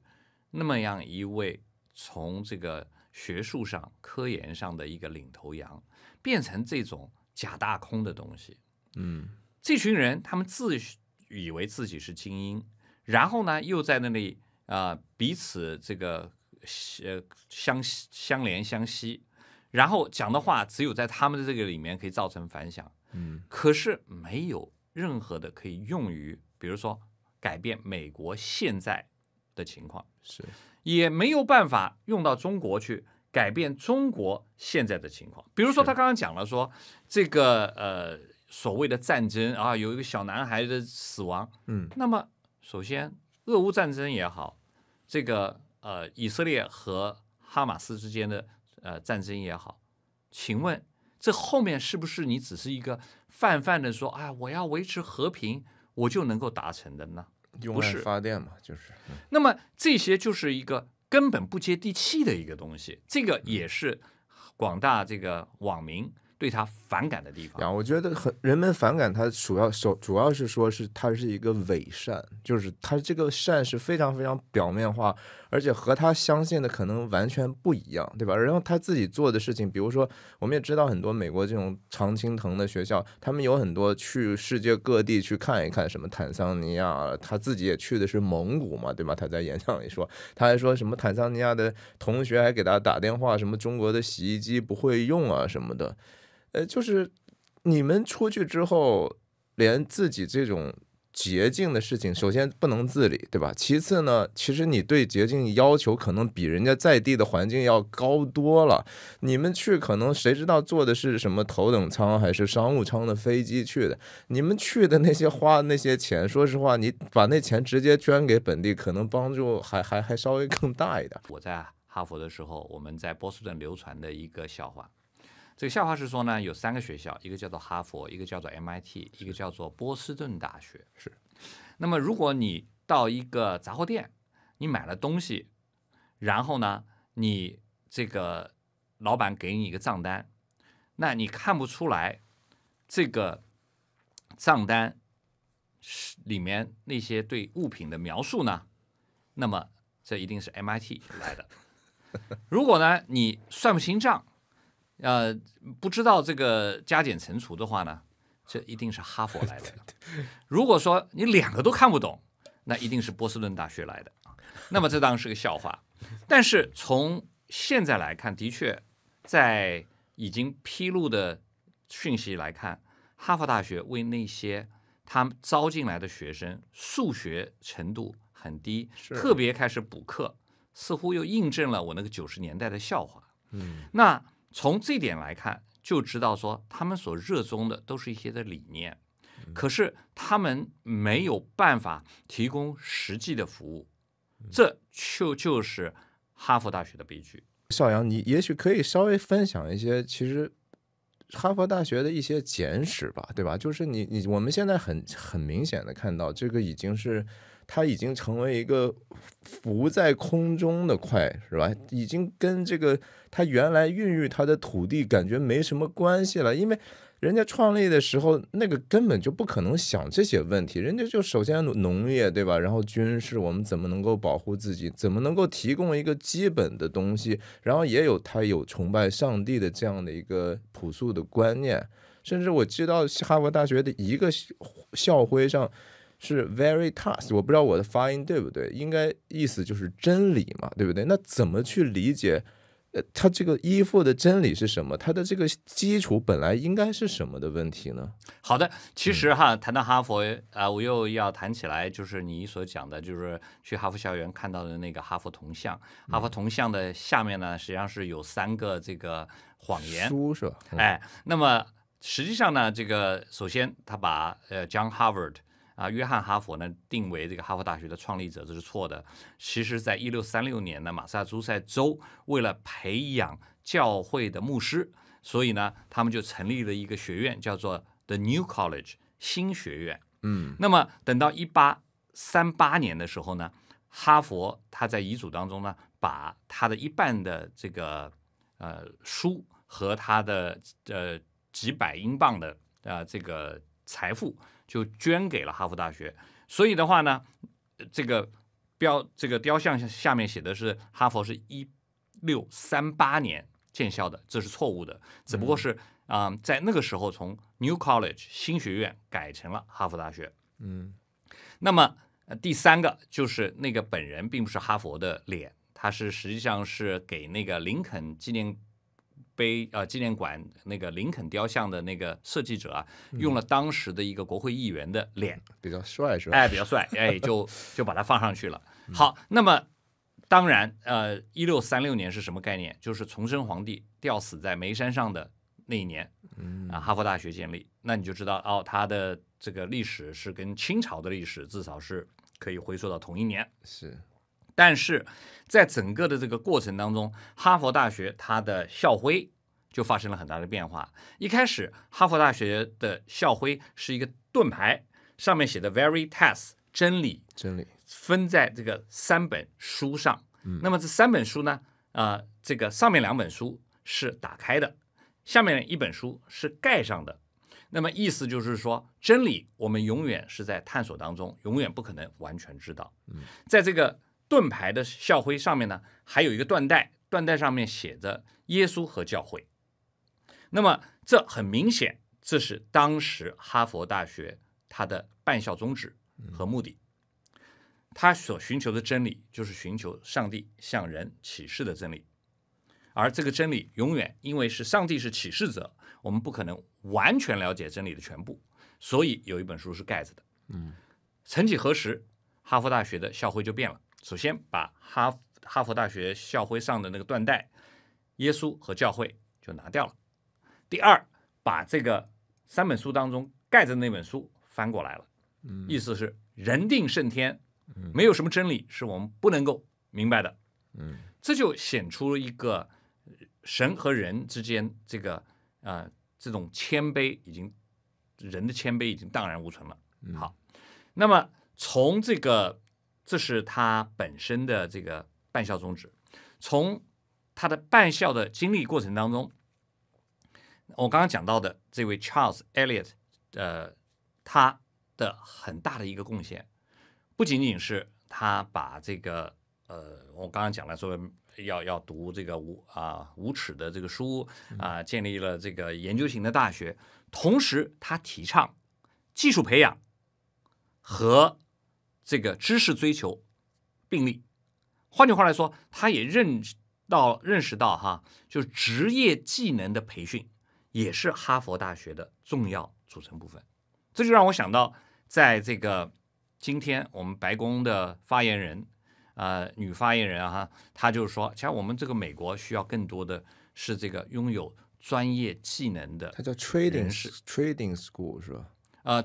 那么样一位从这个学术上、科研上的一个领头羊，变成这种假大空的东西。这群人他们自以为自己是精英，然后呢又在那里彼此这个相连相吸，然后讲的话只有在他们的这个里面可以造成反响。可是没有任何的可以用于，比如说改变美国现在的情况，是也没有办法用到中国去改变中国现在的情况。比如说他刚刚讲了说这个所谓的战争啊，有一个小男孩的死亡。那么首先俄乌战争也好，这个以色列和哈马斯之间的战争也好，请问这后面是不是你只是一个泛泛的说我要维持和平我就能够达成的呢？用爱发电嘛，就是。那么这些就是一个根本不接地气的一个东西，这个也是广大这个网民对他反感的地方。我觉得人们反感他主要是说是他是一个伪善，就是他这个善是非常非常表面化，而且和他相信的可能完全不一样，对吧？然后他自己做的事情，比如说我们也知道很多美国这种常青藤的学校，他们有很多去世界各地去看一看，什么坦桑尼亚，他自己也去的是蒙古嘛，对吧？他在演讲里说，他还说什么坦桑尼亚的同学还给他打电话，什么中国的洗衣机不会用啊什么的。就是你们出去之后，连自己这种捷径的事情，首先不能自理，对吧？其次呢，其实你对捷径要求可能比人家在地的环境要高多了。你们去可能谁知道坐的是什么头等舱还是商务舱的飞机去的？你们去的那些花的那些钱，说实话，你把那钱直接捐给本地，可能帮助还稍微更大一点。我在哈佛的时候，我们在波士顿流传的一个笑话。这个笑话是说呢，有3个学校，一个叫做哈佛，一个叫做 MIT， 一个叫做波士顿大学。是。那么如果你到一个杂货店，你买了东西，然后呢，你这个老板给你一个账单，那你看不出来这个账单里面那些对物品的描述呢，那么这一定是 MIT 来的。如果呢你算不清账，不知道这个加减乘除的话呢，这一定是哈佛来的。如果说你2个都看不懂，那一定是波士顿大学来的。那么这当然是个笑话。但是从现在来看，的确在已经披露的讯息来看，哈佛大学为那些他们招进来的学生数学程度很低，特别开始补课，似乎又印证了我那个90年代的笑话。那从这点来看，就知道说他们所热衷的都是一些的理念，可是他们没有办法提供实际的服务，这就是哈佛大学的悲剧。邵阳，你也许可以稍微分享一些其实哈佛大学的一些简史吧，对吧？就是我们现在很明显的看到，这个它已经成为一个浮在空中的块，是吧？已经跟这个它原来孕育它的土地感觉没什么关系了，因为人家创立的时候那个根本就不可能想这些问题，人家就首先农业，对吧？然后军事，我们怎么能够保护自己，怎么能够提供一个基本的东西，然后他有崇拜上帝的这样的一个朴素的观念。甚至我知道哈佛大学的一个校徽上是 Veritas， 我不知道我的发音对不对，应该意思就是真理嘛，对不对？那怎么去理解它这个依附的真理是什么？它的这个基础本来应该是什么的问题呢？好的，其实谈到哈佛我又要谈起来，就是你所讲的，就是去哈佛校园看到的那个哈佛铜像。哈佛铜像的下面呢，实际上是有3个这个谎言书是吧？那么实际上呢，这个首先他把John Harvard约翰哈佛呢定为这个哈佛大学的创立者，这是错的。其实在1636年呢，马萨诸塞州为了培养教会的牧师，所以呢他们就成立了一个学院，叫做 The New College 新学院。那么等到1838年的时候呢，哈佛他在遗嘱当中呢，把他的一半的这个书和他的几百英镑的这个财富就捐给了哈佛大学。所以的话呢，这个雕像下面写的是哈佛是1638年建校的，这是错误的，只不过是在那个时候从 New College 新学院改成了哈佛大学。那么第3个就是那个本人并不是哈佛的脸，他实际上是给那个林肯纪念馆那个林肯雕像的那个设计者用了当时的一个国会议员的脸，比较帅是吧？比较帅，就把它放上去了。好，那么当然1636年是什么概念？就是崇祯皇帝吊死在煤山上的那一年，哈佛大学建立。那你就知道它的这个历史是跟清朝的历史至少是可以回溯到同一年。是。但是在整个的这个过程当中，哈佛大学它的校徽就发生了很大的变化。一开始哈佛大学的校徽是一个盾牌，上面写的 Veritas 真理，分在这个3本书上。那么这3本书呢，这个上面2本书是打开的，下面1本书是盖上的。那么意思就是说，真理我们永远是在探索当中，永远不可能完全知道。在这个盾牌的校徽上面呢，还有一个缎带，缎带上面写着耶稣和教会。那么这很明显，这是当时哈佛大学它的办校宗旨和目的。他所寻求的真理就是寻求上帝向人启示的真理，而这个真理永远因为是上帝是启示者，我们不可能完全了解真理的全部，所以有一本书是盖着的。曾几何时，哈佛大学的校徽就变了。首先把哈佛大学校徽上的那个缎带，耶稣和教会就拿掉了。第二，把这个3本书当中盖着那本书翻过来了，意思是人定胜天，没有什么真理是我们不能够明白的。这就显出一个神和人之间这种谦卑人的谦卑已经荡然无存了。好，那么从这是他本身的这个办校宗旨，从他的办校的经历过程当中，我刚刚讲到的这位 Charles Eliot，他的很大的一个贡献，不仅仅是他把这个我刚刚讲了说要读这个无耻的这个书建立了这个研究型的大学，同时他提倡技术培养和这个知识追求并立。换句话来说，他也认识到就是职业技能的培训也是哈佛大学的重要组成部分。这就让我想到，在这个今天我们白宫的发言人女发言人她就是说，像我们这个美国需要更多的是这个拥有专业技能的，它叫 trading school 是吧？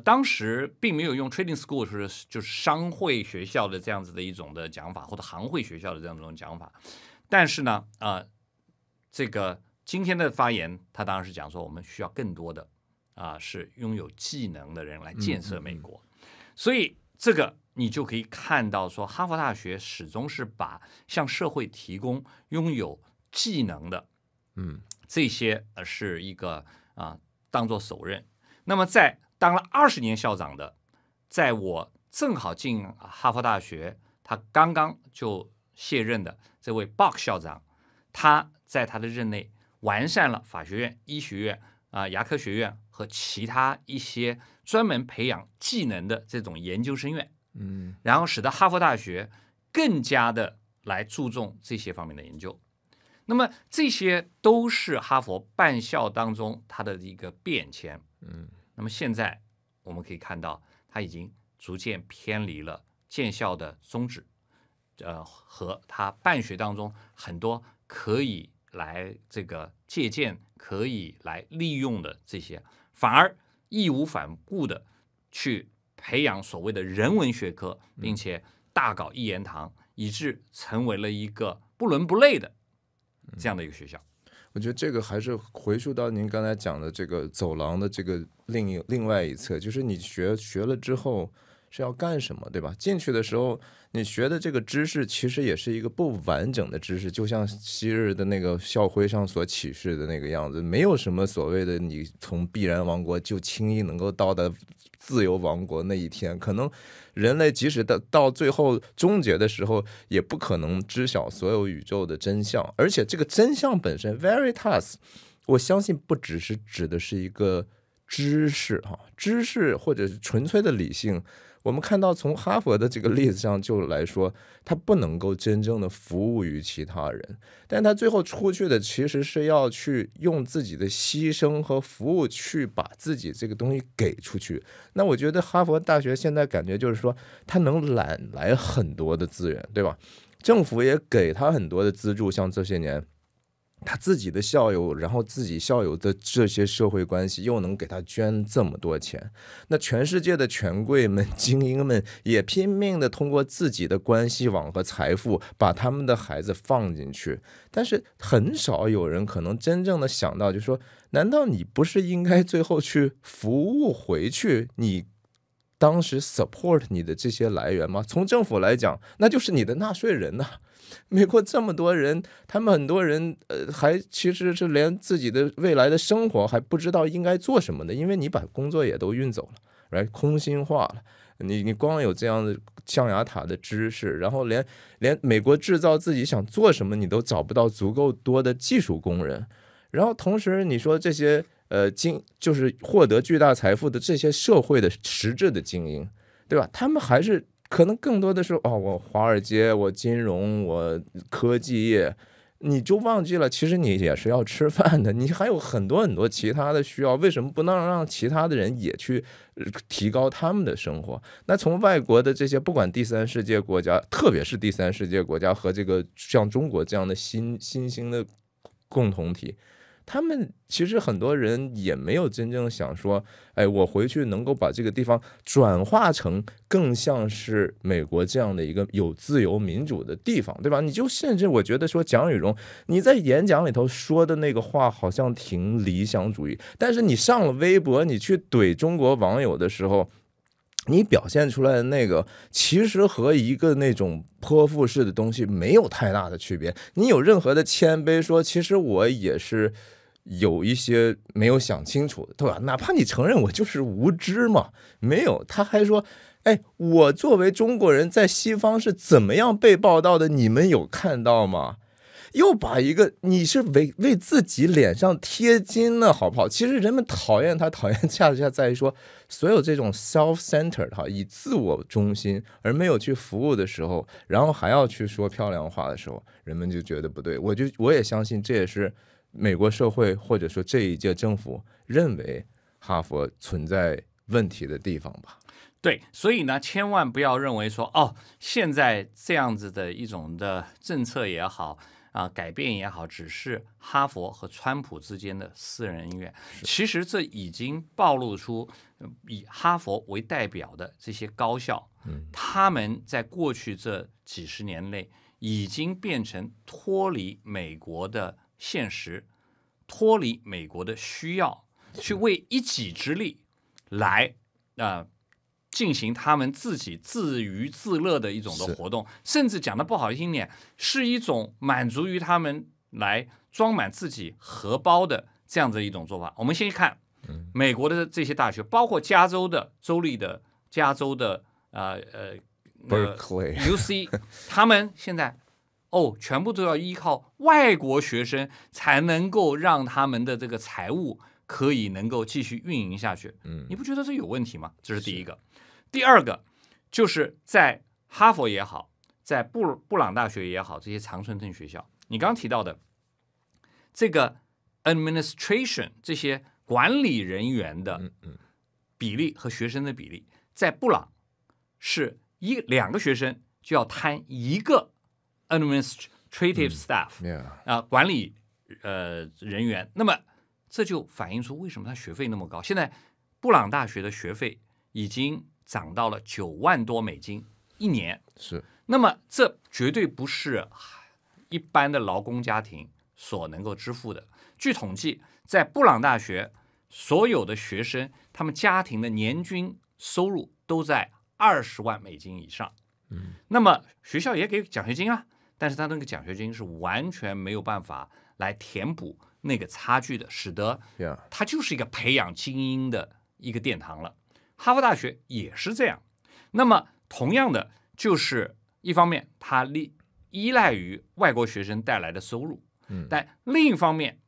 当时并没有用 trading school 就是商会学校的这样子的一种的讲法，或者行会学校的这样一种讲法。但是呢，这个今天的发言，他当然是讲说我们需要更多的是拥有技能的人来建设美国。所以这个你就可以看到说，哈佛大学始终是把向社会提供拥有技能的，这些是一个当做首任。那么在当了20年校长的，在我正好进哈佛大学，他刚刚就卸任的这位 Buck 校长，他在他的任内完善了法学院、医学院、牙科学院和其他一些专门培养技能的这种研究生院，然后使得哈佛大学更加的来注重这些方面的研究。那么这些都是哈佛办校当中它的一个变迁。那么现在我们可以看到，它已经逐渐偏离了建校的宗旨，和它办学当中很多可以来这个借鉴、可以来利用的这些，反而义无反顾的去培养所谓的人文学科，并且大搞一言堂，以致成为了一个不伦不类的这样的一个学校。我觉得这个还是回溯到您刚才讲的这个走廊的这个另外一侧，就是你学了之后是要干什么，对吧？进去的时候你学的这个知识其实也是一个不完整的知识，就像昔日的那个校徽上所启示的那个样子，没有什么所谓的你从必然王国就轻易能够到达自由王国那一天，可能人类即使到最后终结的时候，也不可能知晓所有宇宙的真相。而且这个真相本身 veritas， 我相信不只是指的是一个知识或者是纯粹的理性。我们看到从哈佛的这个例子上就来说，他不能够真正的服务于其他人，但他最后出去的其实是要去用自己的牺牲和服务去把自己这个东西给出去。那我觉得哈佛大学现在感觉就是说，他能揽来很多的资源，对吧？政府也给他很多的资助，像这些年他自己的校友，然后自己校友的这些社会关系又能给他捐这么多钱，那全世界的权贵们、精英们也拼命的通过自己的关系网和财富把他们的孩子放进去，但是很少有人可能真正的想到，就是说，难道你不是应该最后去服务回去你当时 support 你的这些来源吗？从政府来讲，那就是你的纳税人呐。美国这么多人，他们很多人还其实是连自己的未来的生活还不知道应该做什么的，因为你把工作也都运走了， right？ 空心化了。你光有这样的象牙塔的知识，然后连美国制造自己想做什么你都找不到足够多的技术工人，然后同时你说这些就是获得巨大财富的这些社会的实质的精英，对吧？他们还是可能更多的是我华尔街，我金融，我科技业，你就忘记了，其实你也是要吃饭的，你还有很多很多其他的需要，为什么不能让其他的人也去提高他们的生活？那从外国的这些，不管第三世界国家，特别是第三世界国家和这个像中国这样的新兴的共同体，他们其实很多人也没有真正想说，哎，我回去能够把这个地方转化成更像是美国这样的一个有自由民主的地方，对吧？你就甚至我觉得说蒋宇荣你在演讲里头说的那个话好像挺理想主义，但是你上了微博，你去怼中国网友的时候，你表现出来的那个其实和一个那种泼妇式的东西没有太大的区别。你有任何的谦卑说，其实我也是有一些没有想清楚的，对吧？哪怕你承认我就是无知嘛，没有，他还说，哎，我作为中国人在西方是怎么样被报道的，你们有看到吗？又把一个你是为自己脸上贴金呢，好不好？其实人们讨厌他，讨厌恰恰在于说，所有这种 self-centered 哈，以自我中心而没有去服务的时候，然后还要去说漂亮话的时候，人们就觉得不对。我也相信这也是美国社会或者说这一届政府认为哈佛存在问题的地方吧。对，所以呢，千万不要认为说，哦，现在这样子的一种的政策也好改变也好，只是哈佛和川普之间的私人恩怨。其实这已经暴露出以哈佛为代表的这些高校，他们在过去这几十年内已经变成脱离美国的现实，脱离美国的需要，去为一己之力来进行他们自己自娱自乐的一种的活动，甚至讲的不好听点，是一种满足于他们来装满自己荷包的这样的一种做法。我们先看美国的这些大学，包括加州的州立的加州的Berkeley UC， 他们现在全部都要依靠外国学生才能够让他们的这个财务可以能够继续运营下去。你不觉得这有问题吗？这是第一个。第二个就是在哈佛也好，在布朗大学也好，这些常春藤学校，你刚刚提到的这个 administration 这些管理人员的比例和学生的比例，在布朗是两个学生就要摊一个 administrative staff 管理人员。那么这就反映出为什么他学费那么高。现在布朗大学的学费已经涨到了9万多美金一年，是。那么这绝对不是一般的劳工家庭所能够支付的。据统计，在布朗大学所有的学生，他们家庭的年均收入都在20万美金以上。那么学校也给奖学金啊，但是他那个奖学金是完全没有办法来填补那个差距的，使得它就是一个培养精英的一个殿堂了。哈佛大学也是这样。那么同样的，就是一方面它依赖于外国学生带来的收入，但另一方面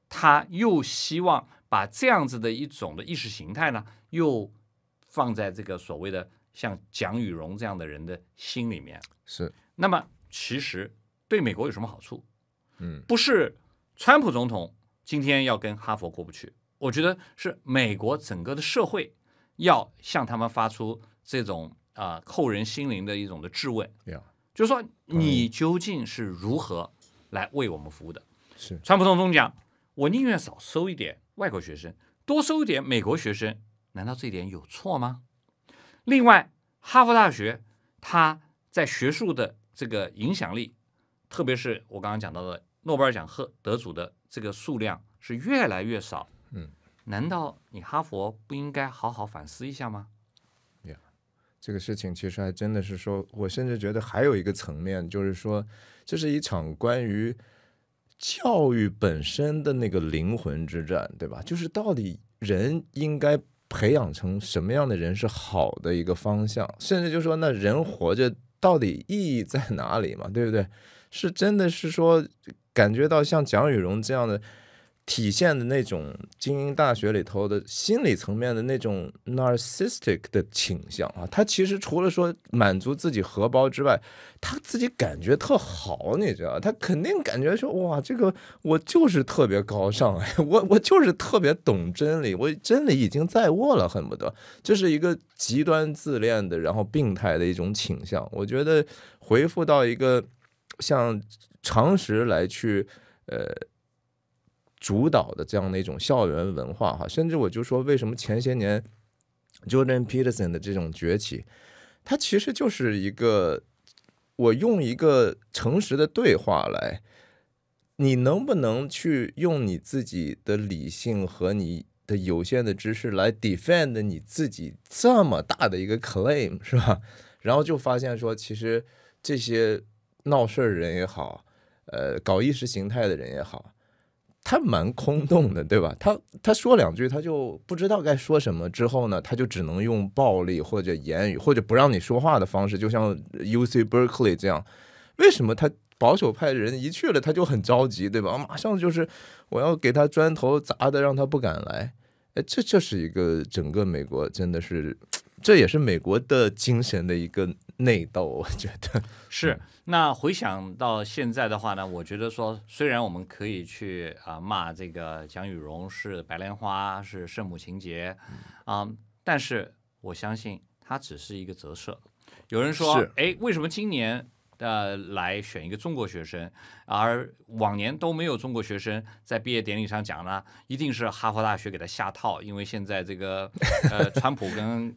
他又希望把这样子的一种的意识形态呢，又放在这个所谓的像蒋宇荣这样的人的心里面。是。那么其实对美国有什么好处？不是川普总统今天要跟哈佛过不去，我觉得是美国整个的社会要向他们发出这种扣人心灵的一种的质问，就是说你究竟是如何来为我们服务的？是。川普总统讲，我宁愿少收一点外国学生，多收一点美国学生，难道这一点有错吗？另外，哈佛大学它在学术的这个影响力，特别是我刚刚讲到的诺贝尔奖得主的这个数量是越来越少。难道你哈佛不应该好好反思一下吗？这个事情其实还真的是说，我甚至觉得还有一个层面，就是说这是一场关于教育本身的那个灵魂之战，对吧？就是到底人应该培养成什么样的人是好的一个方向，甚至就说那人活着到底意义在哪里嘛，对不对？是真的是说感觉到像蒋宇荣这样的体现的那种精英大学里头的心理层面的那种 narcissistic 的倾向啊，他其实除了说满足自己荷包之外，他自己感觉特好，你知道，他肯定感觉说哇，这个我就是特别高尚，我就是特别懂真理，我真理已经在握了，恨不得，这是一个极端自恋的，然后病态的一种倾向。我觉得回复到一个像常识来去主导的这样的一种校园文化哈，甚至我就说为什么前些年 Jordan Peterson 的这种崛起，它其实就是一个我用一个诚实的对话来，你能不能去用你自己的理性和你的有限的知识来 defend 你自己这么大的一个 claim 是吧？然后就发现说，其实这些闹事儿人也好，搞意识形态的人也好。他蛮空洞的，对吧？他说两句，他就不知道该说什么。之后呢，他就只能用暴力或者言语或者不让你说话的方式，就像 UC Berkeley 这样。为什么他保守派的人一去了，他就很着急，对吧？马上就是我要给他砖头砸的，让他不敢来。哎，这是一个整个美国真的是，这也是美国的精神的一个内斗，我觉得是。那回想到现在的话呢，我觉得说，虽然我们可以去骂这个蒋雨荣是白莲花，是圣母情节但是我相信它只是一个折射。有人说，哎，为什么今年来选一个中国学生，而往年都没有中国学生在毕业典礼上讲呢？一定是哈佛大学给他下套，因为现在这个川普跟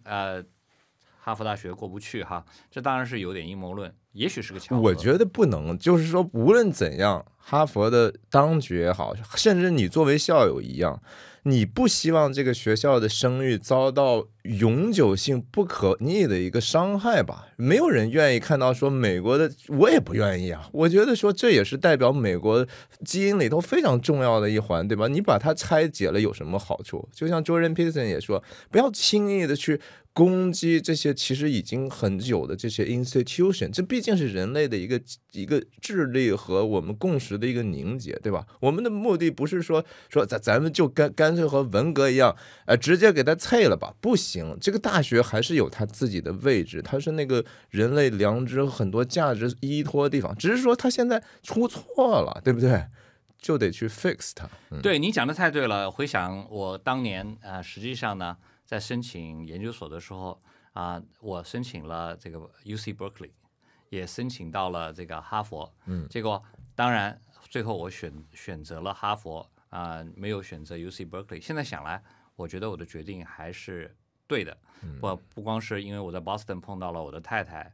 哈佛大学过不去哈，这当然是有点阴谋论，也许是个巧合。我觉得不能，就是说无论怎样，哈佛的当局也好，甚至你作为校友一样，你不希望这个学校的声誉遭到永久性不可逆的一个伤害吧？没有人愿意看到说美国的，我也不愿意啊。我觉得说这也是代表美国基因里头非常重要的一环，对吧？你把它拆解了有什么好处？就像 Jordan Peterson 也说，不要轻易的去攻击这些其实已经很久的这些 institution， 这毕竟是人类的一个智力和我们共识的一个凝结，对吧？我们的目的不是说咱们就干脆和文革一样，直接给它碎了吧？不行，这个大学还是有它自己的位置，它是那个人类良知和很多价值依托的地方，只是说它现在出错了，对不对？就得去 fix 它。对，你讲的太对了。回想我当年实际上呢，在申请研究所的时候我申请了这个 UC Berkeley， 也申请到了这个哈佛。结果当然最后我选择了哈佛没有选择 UC Berkeley。现在想来，我觉得我的决定还是对的。不光是因为我在 Boston 碰到了我的太太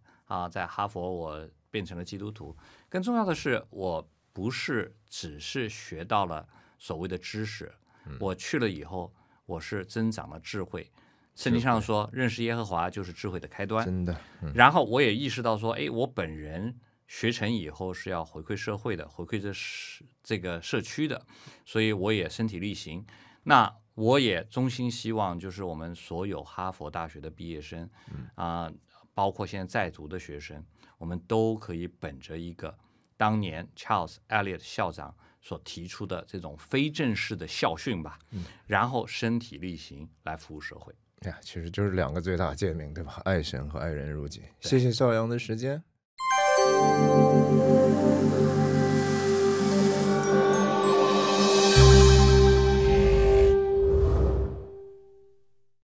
在哈佛我变成了基督徒，更重要的是我不是只是学到了所谓的知识，我去了以后，我是增长了智慧。圣经上说，认识耶和华就是智慧的开端。真的。然后我也意识到说，哎，我本人学成以后是要回馈社会的，回馈这个社区的，所以我也身体力行。那我也衷心希望，就是我们所有哈佛大学的毕业生包括现在在读的学生，我们都可以本着一个当年 Charles Eliot 校长所提出的这种非正式的校训吧，然后身体力行来服务社会。其实就是两个最大诫命，对吧？爱神和爱人如己。谢谢邵阳的时间。